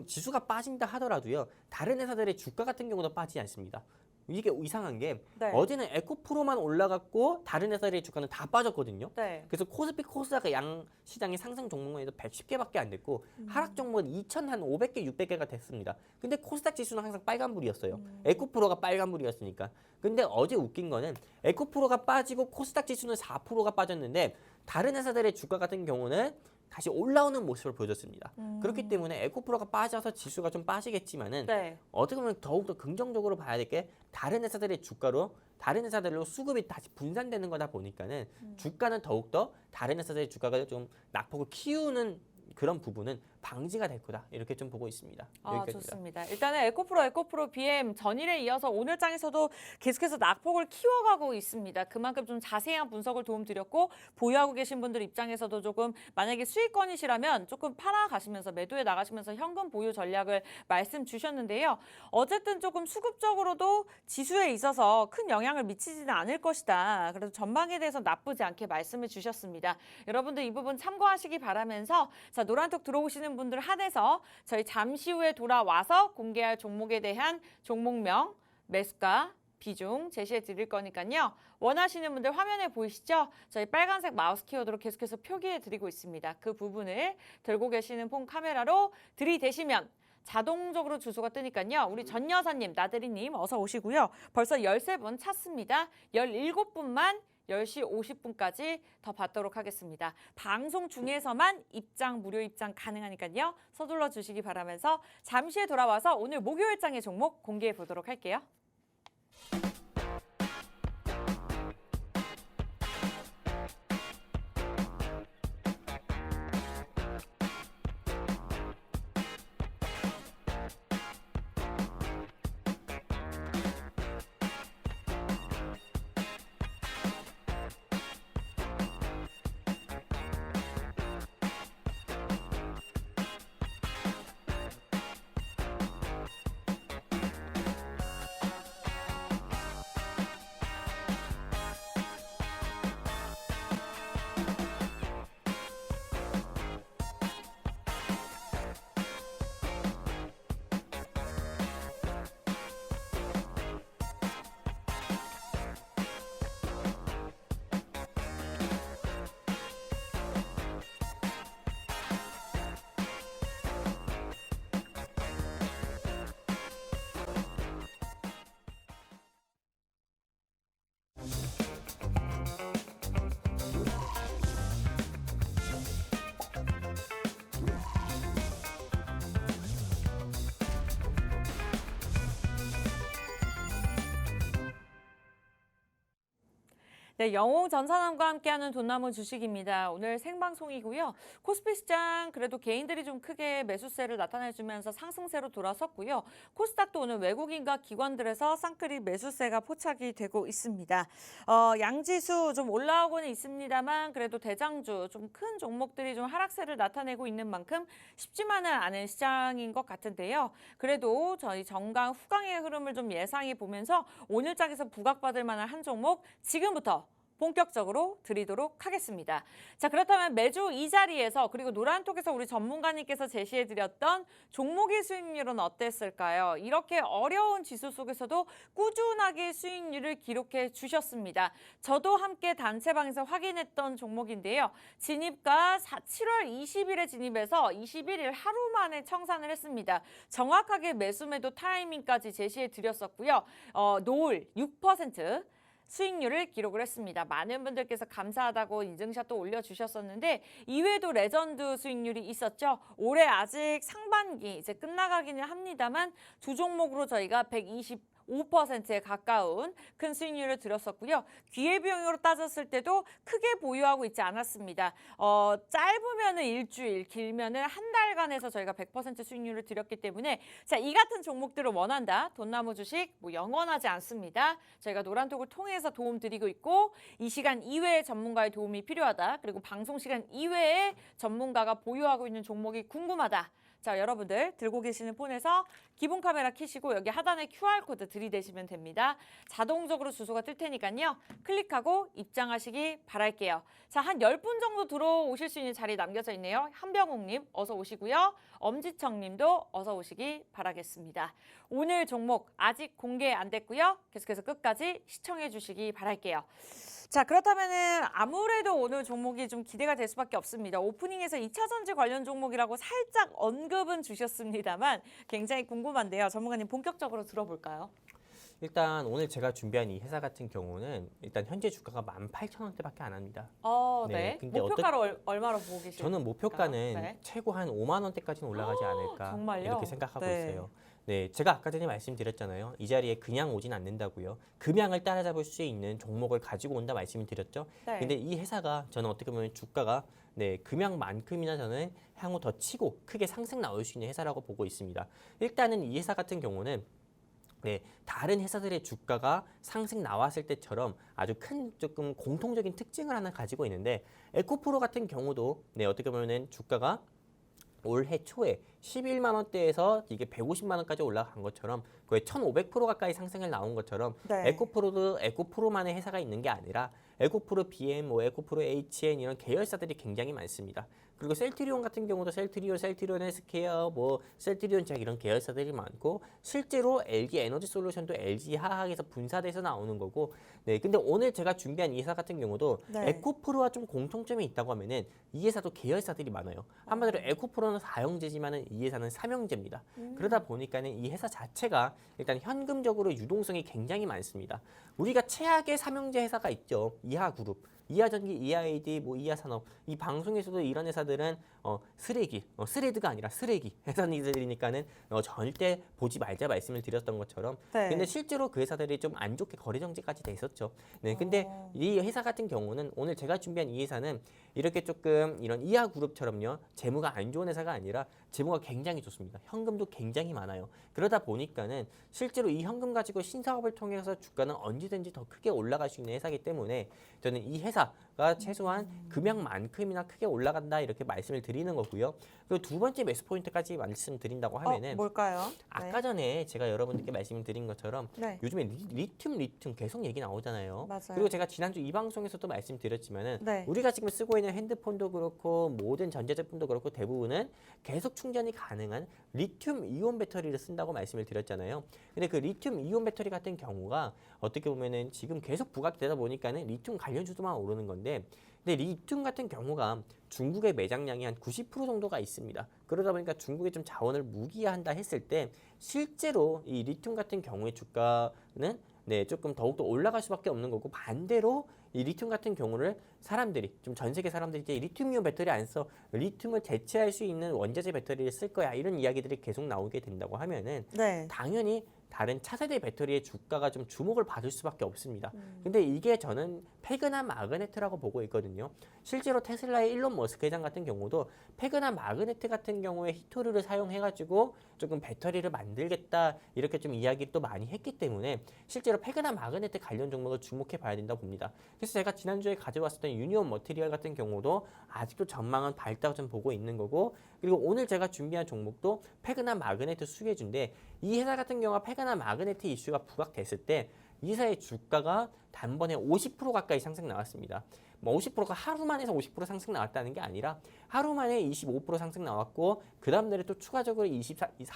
지수가 빠진다 하더라도요. 다른 회사들의 주가 같은 경우도 빠지지 않습니다. 이게 이상한 게 네. 어제는 에코프로만 올라갔고 다른 회사들의 주가는 다 빠졌거든요. 네. 그래서 코스피 코스닥 양 시장의 상승 종목만 해도 110개밖에 안 됐고 하락 종목은 2,500개, 600개가 됐습니다. 근데 코스닥 지수는 항상 빨간불이었어요. 에코프로가 빨간불이었으니까. 근데 어제 웃긴 거는 에코프로가 빠지고 코스닥 지수는 4%가 빠졌는데 다른 회사들의 주가 같은 경우는 다시 올라오는 모습을 보여줬습니다. 그렇기 때문에 에코프로가 빠져서 지수가 좀 빠지겠지만은 네. 어떻게 보면 더욱더 긍정적으로 봐야 될 게 다른 회사들의 주가로 다른 회사들로 수급이 다시 분산되는 거다 보니까는 주가는 더욱더 다른 회사들의 주가가 좀 낙폭을 키우는 그런 부분은 방지가 될 거다 이렇게 좀 보고 있습니다. 여기까지입니다. 좋습니다. 일단은 에코프로 BM 전일에 이어서 오늘 장에서도 계속해서 낙폭을 키워가고 있습니다. 그만큼 좀 자세한 분석을 도움드렸고 보유하고 계신 분들 입장에서도 조금 만약에 수익권이시라면 조금 팔아가시면서 매도해 나가시면서 현금 보유 전략을 말씀 주셨는데요. 어쨌든 조금 수급적으로도 지수에 있어서 큰 영향을 미치지는 않을 것이다. 그래서 전망에 대해서 나쁘지 않게 말씀을 주셨습니다. 여러분들 이 부분 참고하시기 바라면서 자 노란톡 들어오시는 분들 한해서 저희 잠시 후에 돌아와서 공개할 종목에 대한 종목명, 매수가, 비중 제시해 드릴 거니까요. 원하시는 분들 화면에 보이시죠? 저희 빨간색 마우스 키워드로 계속해서 표기해 드리고 있습니다. 그 부분을 들고 계시는 폰 카메라로 들이대시면 자동적으로 주소가 뜨니까요. 우리 전 여사님, 나들이님 어서 오시고요. 벌써 13분 찼습니다. 17분만 10시 50분까지 더 받도록 하겠습니다. 방송 중에서만 무료 입장 가능하니까요. 서둘러 주시기 바라면서 잠시 후에 돌아와서 오늘 목요일장의 종목 공개해 보도록 할게요. 네, 영웅 전산함과 함께하는 돈나무 주식입니다. 오늘 생방송이고요. 코스피 시장 그래도 개인들이 좀 크게 매수세를 나타내주면서 상승세로 돌아섰고요. 코스닥도 오늘 외국인과 기관들에서 쌍끌이 매수세가 포착이 되고 있습니다. 양지수 좀 올라오고는 있습니다만 그래도 대장주 좀 큰 종목들이 좀 하락세를 나타내고 있는 만큼 쉽지만은 않은 시장인 것 같은데요. 그래도 저희 정강 후강의 흐름을 좀 예상해 보면서 오늘 장에서 부각받을 만한 한 종목 지금부터 본격적으로 드리도록 하겠습니다. 자, 그렇다면 매주 이 자리에서 그리고 노란톡에서 우리 전문가님께서 제시해드렸던 종목의 수익률은 어땠을까요? 이렇게 어려운 지수 속에서도 꾸준하게 수익률을 기록해 주셨습니다. 저도 함께 단체방에서 확인했던 종목인데요. 진입가 7월 20일에 진입해서 21일 하루 만에 청산을 했습니다. 정확하게 매수 매도 타이밍까지 제시해 드렸었고요. 노을 6% 수익률을 기록을 했습니다. 많은 분들께서 감사하다고 인증샷도 올려주셨었는데 이외에도 레전드 수익률이 있었죠. 올해 아직 상반기 이제 끝나가기는 합니다만 두 종목으로 저희가 5%에 가까운 큰 수익률을 들었었고요. 기회비용으로 따졌을 때도 크게 보유하고 있지 않았습니다. 짧으면은 일주일, 길면은 한 달간에서 저희가 100% 수익률을 드렸기 때문에 자, 이 같은 종목들을 원한다. 돈나무 주식 뭐 영원하지 않습니다. 저희가 노란톡을 통해서 도움 드리고 있고 이 시간 이외에 전문가의 도움이 필요하다. 그리고 방송 시간 이외에 전문가가 보유하고 있는 종목이 궁금하다. 자, 여러분들 들고 계시는 폰에서 기본 카메라 켜시고 여기 하단에 QR코드 들이대시면 됩니다. 자동적으로 주소가 뜰 테니까요. 클릭하고 입장하시기 바랄게요. 자, 한 10분 정도 들어오실 수 있는 자리 남겨져 있네요. 한병옥님 어서 오시고요. 엄지청님도 어서 오시기 바라겠습니다. 오늘 종목 아직 공개 안 됐고요. 계속해서 끝까지 시청해 주시기 바랄게요. 자, 그렇다면은 아무래도 오늘 종목이 좀 기대가 될 수밖에 없습니다. 오프닝에서 2차 전지 관련 종목이라고 살짝 언급은 주셨습니다만 굉장히 궁금한데요. 전문가님 본격적으로 들어볼까요? 일단 오늘 제가 준비한 이 회사 같은 경우는 일단 현재 주가가 18,000원대밖에 안 합니다. 네. 근데 목표가를 얼마로 보고 계실까요? 저는 목표가는 네. 최고 한 5만 원대까지는 올라가지 않을까 정말요? 이렇게 생각하고 네. 있어요. 네, 제가 아까 전에 말씀드렸잖아요. 이 자리에 그냥 오진 않는다고요. 금양을 따라잡을 수 있는 종목을 가지고 온다 말씀을 드렸죠. 네. 근데 이 회사가 저는 어떻게 보면 주가가 금양만큼이나 저는 향후 더 치고 크게 상승 나올 수 있는 회사라고 보고 있습니다. 일단은 이 회사 같은 경우는 다른 회사들의 주가가 상승 나왔을 때처럼 아주 큰 조금 공통적인 특징을 하나 가지고 있는데 에코프로 같은 경우도 어떻게 보면은 주가가 올해 초에 11만 원대에서 이게 150만 원까지 올라간 것처럼 거의 1,500% 가까이 상승을 나온 것처럼 네. 에코프로도 에코프로만의 회사가 있는 게 아니라 에코프로 BM, 뭐 에코프로 HN 이런 계열사들이 굉장히 많습니다. 그리고 셀트리온 같은 경우도 셀트리온 헬스케어, 뭐 셀트리온 잭 이런 계열사들이 많고 실제로 LG 에너지 솔루션도 LG 화학에서 분사돼서 나오는 거고 네 근데 오늘 제가 준비한 이 회사 같은 경우도 네. 에코프로와 좀 공통점이 있다고 하면은 이 회사도 계열사들이 많아요. 한마디로 에코프로는 4형제지만은 이 회사는 3형제입니다. 그러다 보니까는 이 회사 자체가 일단 현금적으로 유동성이 굉장히 많습니다. 우리가 최악의 3형제 회사가 있죠. 이하그룹. 이하전기, 이하AD, 뭐 이하산업 이 방송에서도 이런 회사들은 쓰레기, 쓰레드가 아니라 쓰레기 회사들이니까는 절대 보지 말자 말씀을 드렸던 것처럼. 네. 근데 실제로 그 회사들이 좀 안 좋게 거래 정지까지 됐었죠. 네, 근데 이 회사 같은 경우는 오늘 제가 준비한 이 회사는 이렇게 조금 이런 이하그룹처럼요 재무가 안 좋은 회사가 아니라 재무가 굉장히 좋습니다. 현금도 굉장히 많아요. 그러다 보니까는 실제로 이 현금 가지고 신사업을 통해서 주가는 언제든지 더 크게 올라갈 수 있는 회사이기 때문에 저는 이 회사가 최소한 금액만큼이나 크게 올라간다 이렇게 말씀을 드리는 거고요. 그리고 두 번째 매수 포인트까지 말씀드린다고 하면은 뭘까요? 아까 전에 제가 여러분들께 말씀드린 것처럼 네. 요즘에 리튬 계속 얘기 나오잖아요. 맞아요. 그리고 제가 지난주 이 방송에서도 말씀드렸지만은 네. 우리가 지금 쓰고 있는 핸드폰도 그렇고 모든 전자제품도 그렇고 대부분은 계속 충전이 가능한 리튬 이온 배터리를 쓴다고 말씀을 드렸잖아요. 근데 그 리튬 이온 배터리 같은 경우가 어떻게 보면은 지금 계속 부각되다 보니까는 리튬 관련주도만 오르는 건데 근데 리튬 같은 경우가 중국의 매장량이 한 90% 정도가 있습니다. 그러다 보니까 중국이 좀 자원을 무기화한다 했을 때 실제로 이 리튬 같은 경우의 주가는 네, 조금 더욱더 올라갈 수밖에 없는 거고 반대로 이 리튬 같은 경우를 사람들이 좀 전 세계 사람들이 이제 리튬이온 배터리 안 써 리튬을 대체할 수 있는 원자재 배터리를 쓸 거야 이런 이야기들이 계속 나오게 된다고 하면은 네. 당연히 다른 차세대 배터리의 주가가 좀 주목을 받을 수밖에 없습니다. 근데 이게 저는 패거나 마그네트라고 보고 있거든요. 실제로 테슬라의 일론 머스크 회장 같은 경우도 패거나 마그네트 같은 경우에 히토류를 사용해가지고 조금 배터리를 만들겠다 이렇게 좀 이야기를 또 많이 했기 때문에 실제로 패거나 마그네트 관련 종목을 주목해 봐야 된다고 봅니다. 그래서 제가 지난주에 가져왔었던 유니온 머티리얼 같은 경우도 아직도 전망은 밝다고 좀 보고 있는 거고 그리고 오늘 제가 준비한 종목도 패거나 마그네트 수혜주인데 이 회사 같은 경우가 패거나 마그네트 이슈가 부각됐을 때 이 회사의 주가가 단번에 50% 가까이 상승 나왔습니다. 뭐 50%가 하루 만에서 50% 상승 나왔다는 게 아니라 하루 만에 25% 상승 나왔고 그 다음 날에 또 추가적으로 3,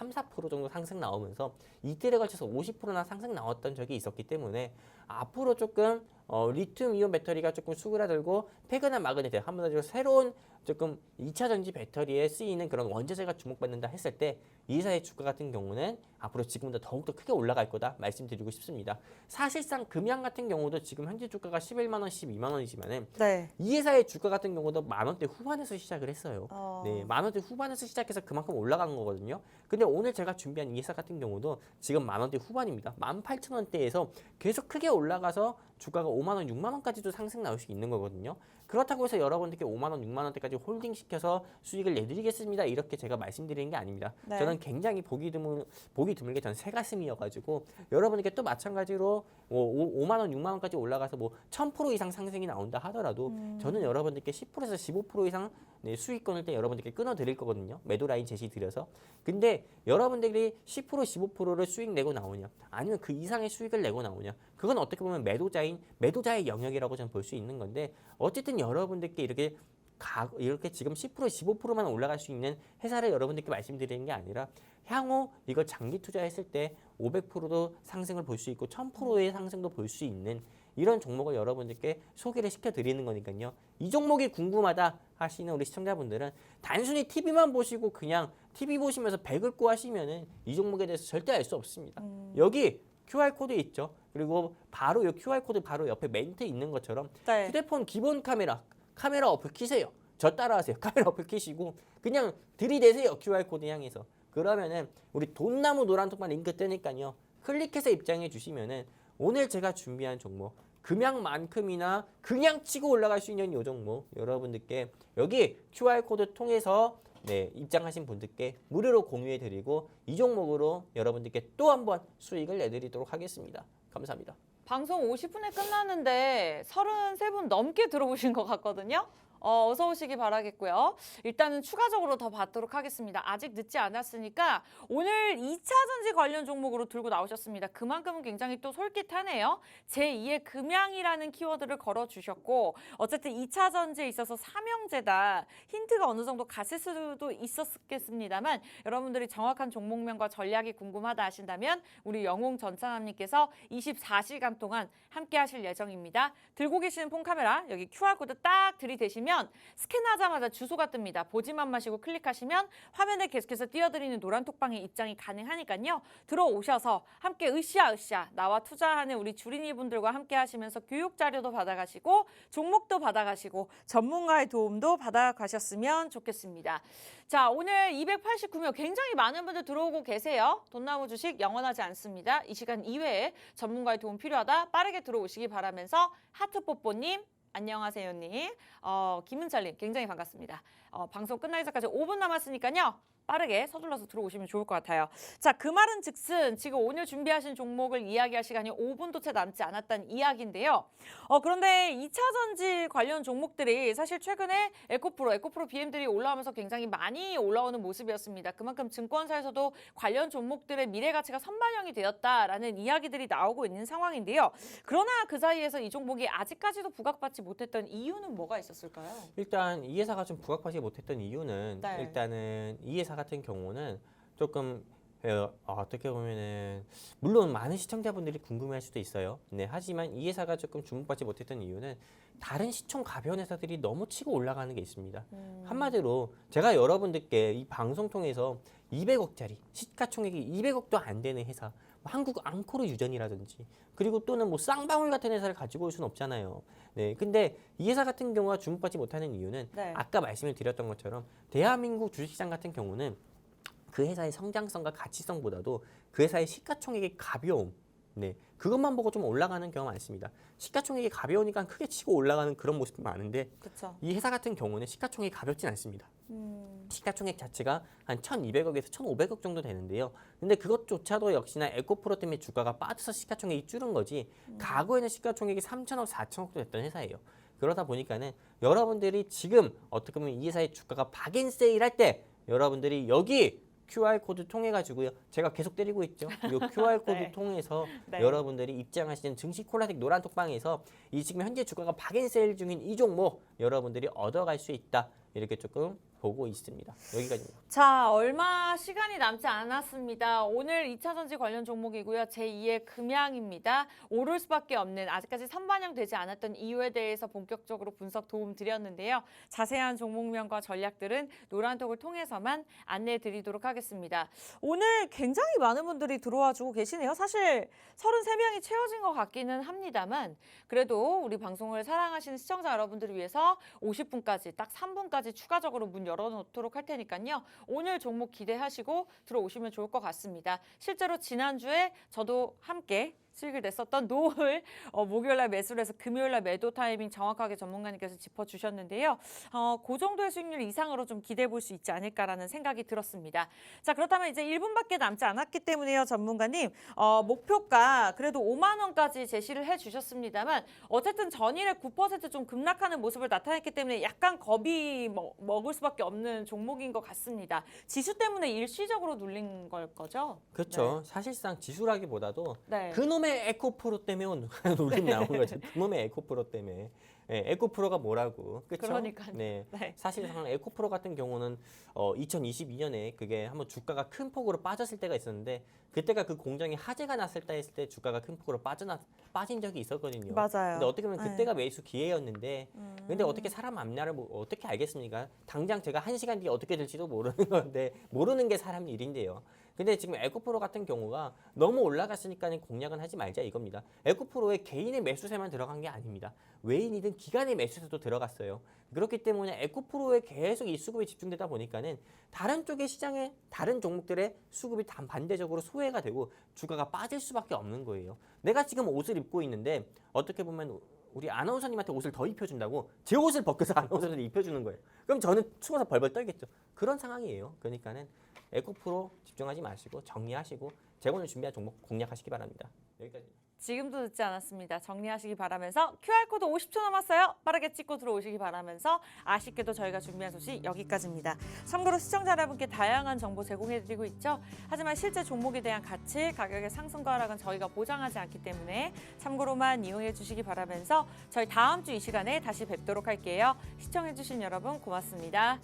4% 정도 상승 나오면서 이틀에 걸쳐서 50%나 상승 나왔던 적이 있었기 때문에 앞으로 조금 리튬 이온 배터리가 조금 수그라들고 패거나 마그네트 한마디로 새로운 조금 2차 전지 배터리에 쓰이는 그런 원자재가 주목받는다 했을 때 이 회사의 주가 같은 경우는 앞으로 지금보다 더욱더 크게 올라갈 거다 말씀드리고 싶습니다. 사실상 금양 같은 경우도 지금 현재 주가가 11만 원, 12만 원이지만은 네. 이 회사의 주가 같은 경우도 만 원대 후반에서 시작을 했어요. 어. 네, 만 원대 후반에서 시작해서 그만큼 올라간 거거든요. 근데 오늘 제가 준비한 이 회사 같은 경우도 지금 만 원대 후반입니다. 18,000원대에서 계속 크게 올라가서 주가가 5만 원, 6만 원까지도 상승 나올 수 있는 거거든요. 그렇다고 해서 여러분들께 5만 원, 6만 원대까지 홀딩 시켜서 수익을 내드리겠습니다. 이렇게 제가 말씀드리는 게 아닙니다. 네. 저는 굉장히 보기 드물게 전 새가슴이어가지고 여러분에게 또 마찬가지로 5만 원, 6만 원까지 올라가서 뭐 1000% 이상 상승이 나온다 하더라도 저는 여러분들께 10%에서 15% 이상 네, 수익권을 때 여러분들께 끊어드릴 거거든요. 매도 라인 제시 드려서. 근데 여러분들이 10% 15%를 수익 내고 나오냐 아니면 그 이상의 수익을 내고 나오냐 그건 어떻게 보면 매도자의 영역이라고 저는 볼 수 있는 건데 어쨌든 여러분들께 이렇게 지금 10% 15%만 올라갈 수 있는 회사를 여러분들께 말씀드리는 게 아니라 향후 이걸 장기 투자했을 때 500%도 상승을 볼 수 있고 1000%의 상승도 볼 수 있는 이런 종목을 여러분들께 소개를 시켜드리는 거니까요. 이 종목이 궁금하다 하시는 우리 시청자분들은 단순히 TV만 보시고 그냥 TV 보시면서 배 긁고 하시면은 이 종목에 대해서 절대 알 수 없습니다. 여기 QR코드 있죠. 그리고 바로 이 QR코드 바로 옆에 멘트 있는 것처럼 네. 휴대폰 기본 카메라 어플 키세요. 저 따라하세요. 카메라 어플 키시고 그냥 들이대세요. QR코드 향해서. 그러면은 우리 돈나무 노란톡방 링크 뜨니까요. 클릭해서 입장해 주시면은 오늘 제가 준비한 종목 금양만큼이나 그냥 치고 올라갈 수 있는 요 종목 여러분들께 여기 QR코드 통해서 네, 입장하신 분들께 무료로 공유해 드리고 이 종목으로 여러분들께 또 한 번 수익을 내드리도록 하겠습니다. 감사합니다. 방송 50분에 끝나는데 33분 넘게 들어보신 것 같거든요. 어서 오시기 바라겠고요. 일단은 추가적으로 더 받도록 하겠습니다. 아직 늦지 않았으니까 오늘 2차 전지 관련 종목으로 들고 나오셨습니다. 그만큼은 굉장히 또 솔깃하네요. 제2의 금양이라는 키워드를 걸어주셨고 어쨌든 2차 전지에 있어서 삼형제다. 힌트가 어느 정도 갔을 수도 있었겠습니다만 여러분들이 정확한 종목명과 전략이 궁금하다 하신다면 우리 영웅 전찬남님께서 24시간 동안 함께 하실 예정입니다. 들고 계시는 폰카메라 여기 QR코드 딱 들이대시면 스캔하자마자 주소가 뜹니다. 보지만 마시고 클릭하시면 화면에 계속해서 띄워드리는 노란 톡방에 입장이 가능하니까요. 들어오셔서 함께 으쌰으쌰 나와 투자하는 우리 주린이 분들과 함께 하시면서 교육 자료도 받아가시고 종목도 받아가시고 전문가의 도움도 받아가셨으면 좋겠습니다. 자, 오늘 289명 굉장히 많은 분들 들어오고 계세요. 돈나무 주식 영원하지 않습니다. 이 시간 이외에 전문가의 도움 필요하다 빠르게 들어오시기 바라면서 하트뽀뽀님 안녕하세요님, 김은철님 굉장히 반갑습니다. 방송 끝나기 전까지 5분 남았으니까요. 빠르게 서둘러서 들어오시면 좋을 것 같아요. 자, 그 말은 즉슨 지금 오늘 준비하신 종목을 이야기할 시간이 5분도 채 남지 않았다는 이야기인데요. 그런데 2차 전지 관련 종목들이 사실 최근에 에코프로 BM들이 올라오면서 굉장히 많이 올라오는 모습이었습니다. 그만큼 증권사에서도 관련 종목들의 미래 가치가 선반영이 되었다라는 이야기들이 나오고 있는 상황인데요. 그러나 그 사이에서 이 종목이 아직까지도 부각받지 못했던 이유는 뭐가 있었을까요? 일단 이 회사가 좀 부각하지 못했던 이유는 네. 일단은 이 회사 같은 경우는 조금 어떻게 보면은 물론 많은 시청자분들이 궁금해할 수도 있어요. 네, 하지만 이 회사가 조금 주목받지 못했던 이유는 다른 시총 가벼운 회사들이 너무 치고 올라가는 게 있습니다. 한마디로 제가 여러분들께 이 방송 통해서 200억짜리 시가총액이 200억도 안 되는 회사, 한국 앙코르 유전이라든지 그리고 또는 뭐 쌍방울 같은 회사를 가지고 올 수는 없잖아요. 네, 근데 이 회사 같은 경우가 주목받지 못하는 이유는 네. 아까 말씀을 드렸던 것처럼 대한민국 주식시장 같은 경우는 그 회사의 성장성과 가치성보다도 그 회사의 시가총액의 가벼움, 네, 그것만 보고 좀 올라가는 경우가 많습니다. 시가총액이 가벼우니까 크게 치고 올라가는 그런 모습도 많은데 그렇죠. 이 회사 같은 경우는 시가총액이 가볍진 않습니다. 시가총액 자체가 한 1,200억에서 1,500억 정도 되는데요. 근데 그것조차도 역시나 에코프로 때문에 주가가 빠져서 시가총액이 줄은 거지 과거에는 시가총액이 3,000억, 4,000억도 됐던 회사예요. 그러다 보니까는 여러분들이 지금 어떻게 보면 이 회사의 주가가 박앤세일할 때 여러분들이 여기 QR코드 통해 가지고요. 제가 계속 때리고 있죠. 이 QR코드 네. 통해서 네. 여러분들이 입장하시는 증시 콜라텍 노란 톡방에서 이 지금 현재 주가가 박앤세일 중인 이 종목 여러분들이 얻어갈 수 있다. 이렇게 조금 보고 있습니다. 여기까지입니다. 자, 얼마 시간이 남지 않았습니다. 오늘 2차 전지 관련 종목이고요. 제2의 금양입니다. 오를 수밖에 없는 아직까지 선반영되지 않았던 이유에 대해서 본격적으로 분석 도움 드렸는데요. 자세한 종목명과 전략들은 노란톡을 통해서만 안내해 드리도록 하겠습니다. 오늘 굉장히 많은 분들이 들어와 주고 계시네요. 사실 33명이 채워진 것 같기는 합니다만 그래도 우리 방송을 사랑하시는 시청자 여러분들을 위해서 50분까지 딱 3분까지 추가적으로 문 열어놓도록 할 테니까요. 오늘 종목 기대하시고 들어오시면 좋을 것 같습니다. 실제로 지난주에 저도 함께 수익을 냈었던 노을 목요일날 매수를 해서 금요일날 매도 타이밍 정확하게 전문가님께서 짚어주셨는데요. 그 정도의 수익률 이상으로 좀 기대해 볼 수 있지 않을까라는 생각이 들었습니다. 자, 그렇다면 이제 1분밖에 남지 않았기 때문에요. 전문가님 목표가 그래도 5만 원까지 제시를 해주셨습니다만 어쨌든 전일에 9% 좀 급락하는 모습을 나타냈기 때문에 약간 겁이 먹을 수밖에 없는 종목인 것 같습니다. 지수 때문에 일시적으로 눌린 걸 거죠? 그렇죠. 사실상 지수라기보다도 네. 그놈의 에코프로 때문에 놀림 나온 거죠. 그놈의 에코프로 때문에. 네, 에코프로가 뭐라고. 그렇죠? 그러니까요. 네. 네. 사실상 에코프로 같은 경우는 2022년에 그게 한번 주가가 큰 폭으로 빠졌을 때가 있었는데 그때가 그 공정이 화재가 났을 때 했을 때 주가가 큰 폭으로 빠진 적이 있었거든요. 맞아요. 근데 어떻게 보면 네. 그때가 매수 기회였는데 근데 어떻게 사람 앞날을 어떻게 알겠습니까? 당장 제가 1시간 뒤에 어떻게 될지도 모르는 건데 모르는 게 사람 일인데요. 근데 지금 에코프로 같은 경우가 너무 올라갔으니까는 공략은 하지 말자 이겁니다. 에코프로에 개인의 매수세만 들어간 게 아닙니다. 외인이든 기관의 매수세도 들어갔어요. 그렇기 때문에 에코프로에 계속 이 수급이 집중되다 보니까는 다른 쪽의 시장의 다른 종목들의 수급이 반대적으로 소외가 되고 주가가 빠질 수밖에 없는 거예요. 내가 지금 옷을 입고 있는데 어떻게 보면 우리 아나운서님한테 옷을 더 입혀준다고 제 옷을 벗겨서 아나운서한테 입혀주는 거예요. 그럼 저는 추워서 벌벌 떨겠죠. 그런 상황이에요. 그러니까는 에코프로 집중하지 마시고 정리하시고 제가 오늘 준비한 종목 공략하시기 바랍니다. 여기까지. 지금도 늦지 않았습니다. 정리하시기 바라면서 QR코드 50초 남았어요. 빠르게 찍고 들어오시기 바라면서 아쉽게도 저희가 준비한 소식 여기까지입니다. 참고로 시청자 여러분께 다양한 정보 제공해드리고 있죠. 하지만 실제 종목에 대한 가치, 가격의 상승과 하락은 저희가 보장하지 않기 때문에 참고로만 이용해 주시기 바라면서 저희 다음 주 이 시간에 다시 뵙도록 할게요. 시청해주신 여러분 고맙습니다.